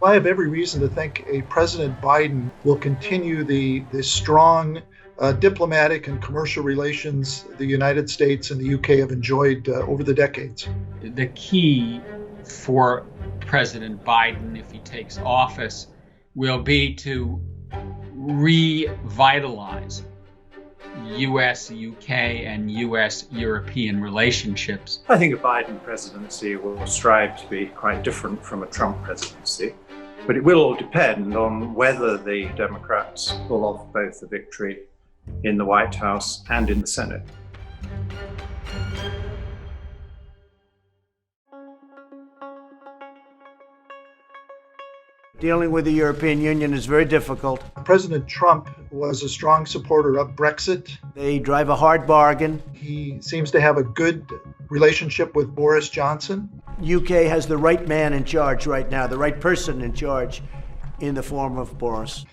I have every reason to think a President Biden will continue the strong diplomatic and commercial relations the United States and the UK have enjoyed over the decades. The key for President Biden, if he takes office, will be to revitalize U.S., UK, and U.S. European relationships. I think a Biden presidency will strive to be quite different from a Trump presidency, but it will all depend on whether the Democrats pull off both the victory in the White House and in the Senate. Dealing with the European Union is very difficult. President Trump was a strong supporter of Brexit. They drive a hard bargain. He seems to have a good relationship with Boris Johnson. UK has the right man in charge right now, the right person in charge in the form of Boris.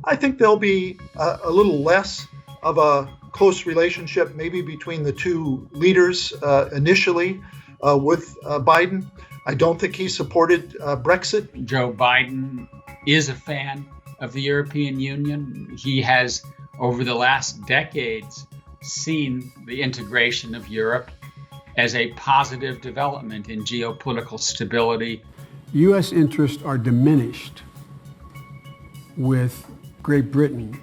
I think there'll be a little less of a close relationship maybe between the two leaders initially with Biden. I don't think he supported Brexit. Joe Biden is a fan of the European Union. He has, over the last decades, seen the integration of Europe as a positive development in geopolitical stability. U.S. interests are diminished with Great Britain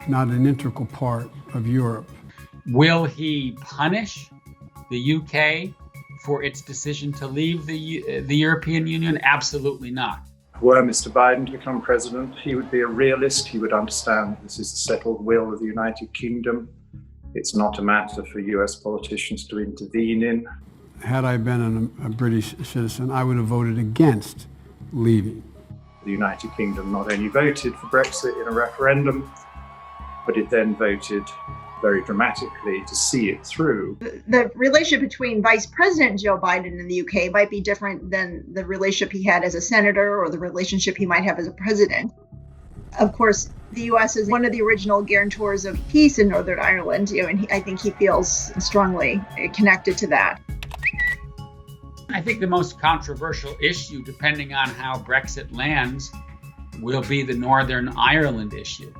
not an integral part of Europe. Will he punish the UK for its decision to leave the European Union? Absolutely not. Were Mr. Biden to become president, he would be a realist. He would understand this is the settled will of the United Kingdom. It's not a matter for US politicians to intervene in. Had I been a British citizen, I would have voted against leaving. The United Kingdom not only voted for Brexit in a referendum, but it then voted very dramatically to see it through. The relationship between Vice President Joe Biden in the UK might be different than the relationship he had as a senator or the relationship he might have as a president. Of course, the US is one of the original guarantors of peace in Northern Ireland, and I think he feels strongly connected to that. I think the most controversial issue, depending on how Brexit lands, will be the Northern Ireland issue.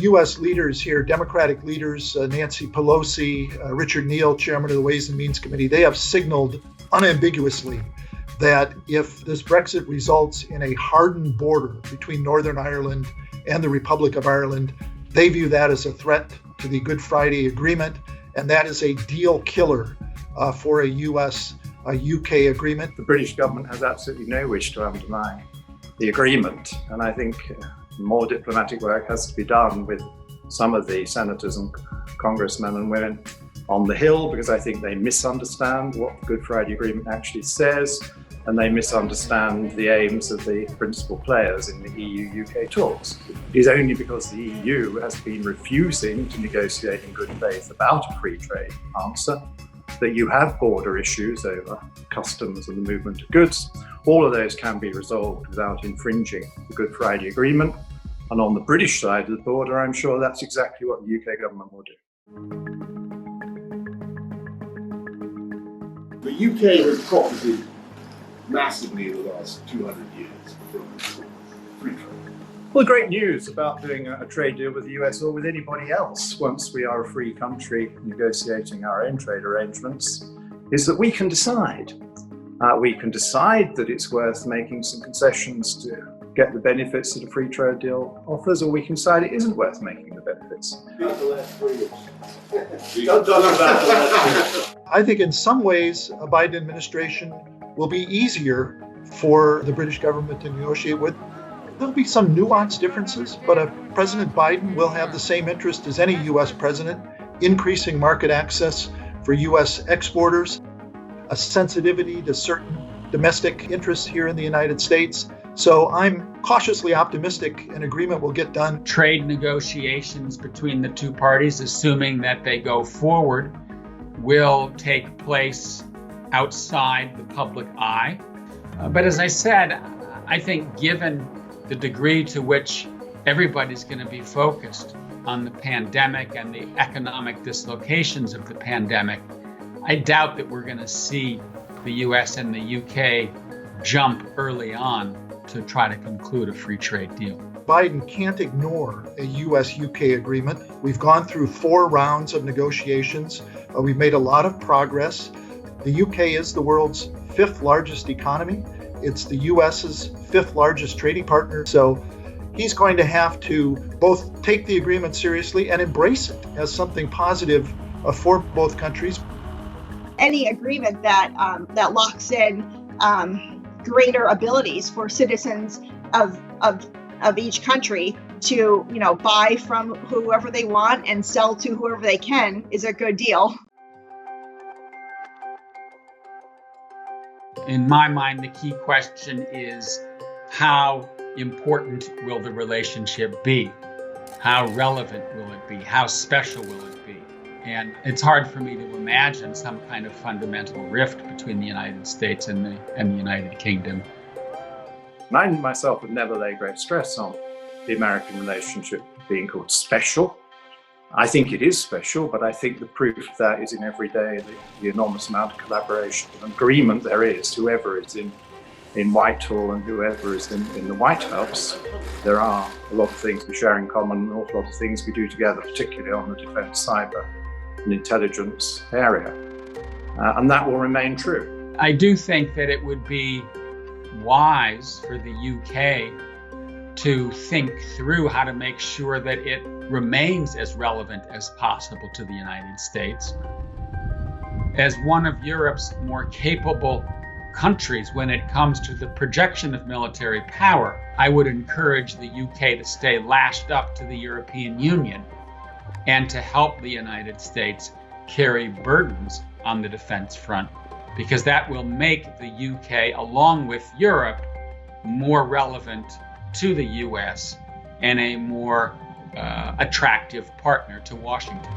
U.S. leaders here, Democratic leaders, Nancy Pelosi, Richard Neal, chairman of the Ways and Means Committee, they have signaled unambiguously that if this Brexit results in a hardened border between Northern Ireland and the Republic of Ireland, they view that as a threat to the Good Friday Agreement, and that is a deal killer for a UK agreement. The British government has absolutely no wish to undermine the agreement, and I think more diplomatic work has to be done with some of the senators and congressmen and women on the Hill, because I think they misunderstand what the Good Friday Agreement actually says, and they misunderstand the aims of the principal players in the EU-UK talks. It is only because the EU has been refusing to negotiate in good faith about a free trade answer that you have border issues over customs and the movement of goods. All of those can be resolved without infringing the Good Friday Agreement. And on the British side of the border, I'm sure that's exactly what the UK government will do. The UK has profited massively in the last 200 years from free trade. Well, the great news about doing a trade deal with the US or with anybody else, once we are a free country negotiating our own trade arrangements, is that we can decide. We can decide that it's worth making some concessions to get the benefits that a free trade deal offers, or we can decide it isn't worth making the benefits. I think in some ways a Biden administration will be easier for the British government to negotiate with. There'll be some nuanced differences, but President Biden will have the same interest as any U.S. president, increasing market access for U.S. exporters, a sensitivity to certain domestic interests here in the United States. So I'm cautiously optimistic an agreement will get done. Trade negotiations between the two parties, assuming that they go forward, will take place outside the public eye. But as I said, I think given the degree to which everybody's going to be focused on the pandemic and the economic dislocations of the pandemic, I doubt that we're going to see the US and the UK jump early on to try to conclude a free trade deal. Biden can't ignore a US-UK agreement. We've gone through 4 rounds of negotiations. We've made a lot of progress. The UK is the world's 5th largest economy. It's the US's 5th largest trading partner. So he's going to have to both take the agreement seriously and embrace it as something positive for both countries. Any agreement that locks in greater abilities for citizens of each country to buy from whoever they want and sell to whoever they can is a good deal. In my mind, the key question is, how important will the relationship be? How relevant will it be? How special will it be? And it's hard for me to imagine some kind of fundamental rift between the United States and the United Kingdom. I myself would never lay great stress on the American relationship being called special. I think it is special, but I think the proof of that is in every day, the enormous amount of collaboration and agreement there is, whoever is in Whitehall and whoever is in the White House. There are a lot of things we share in common, an awful lot of things we do together, particularly on the defense, cyber and intelligence area. And that will remain true. I do think that it would be wise for the UK to think through how to make sure that it remains as relevant as possible to the United States. As one of Europe's more capable countries when it comes to the projection of military power, I would encourage the UK to stay lashed up to the European Union and to help the United States carry burdens on the defense front, because that will make the UK, along with Europe, more relevant to the US and a more attractive partner to Washington.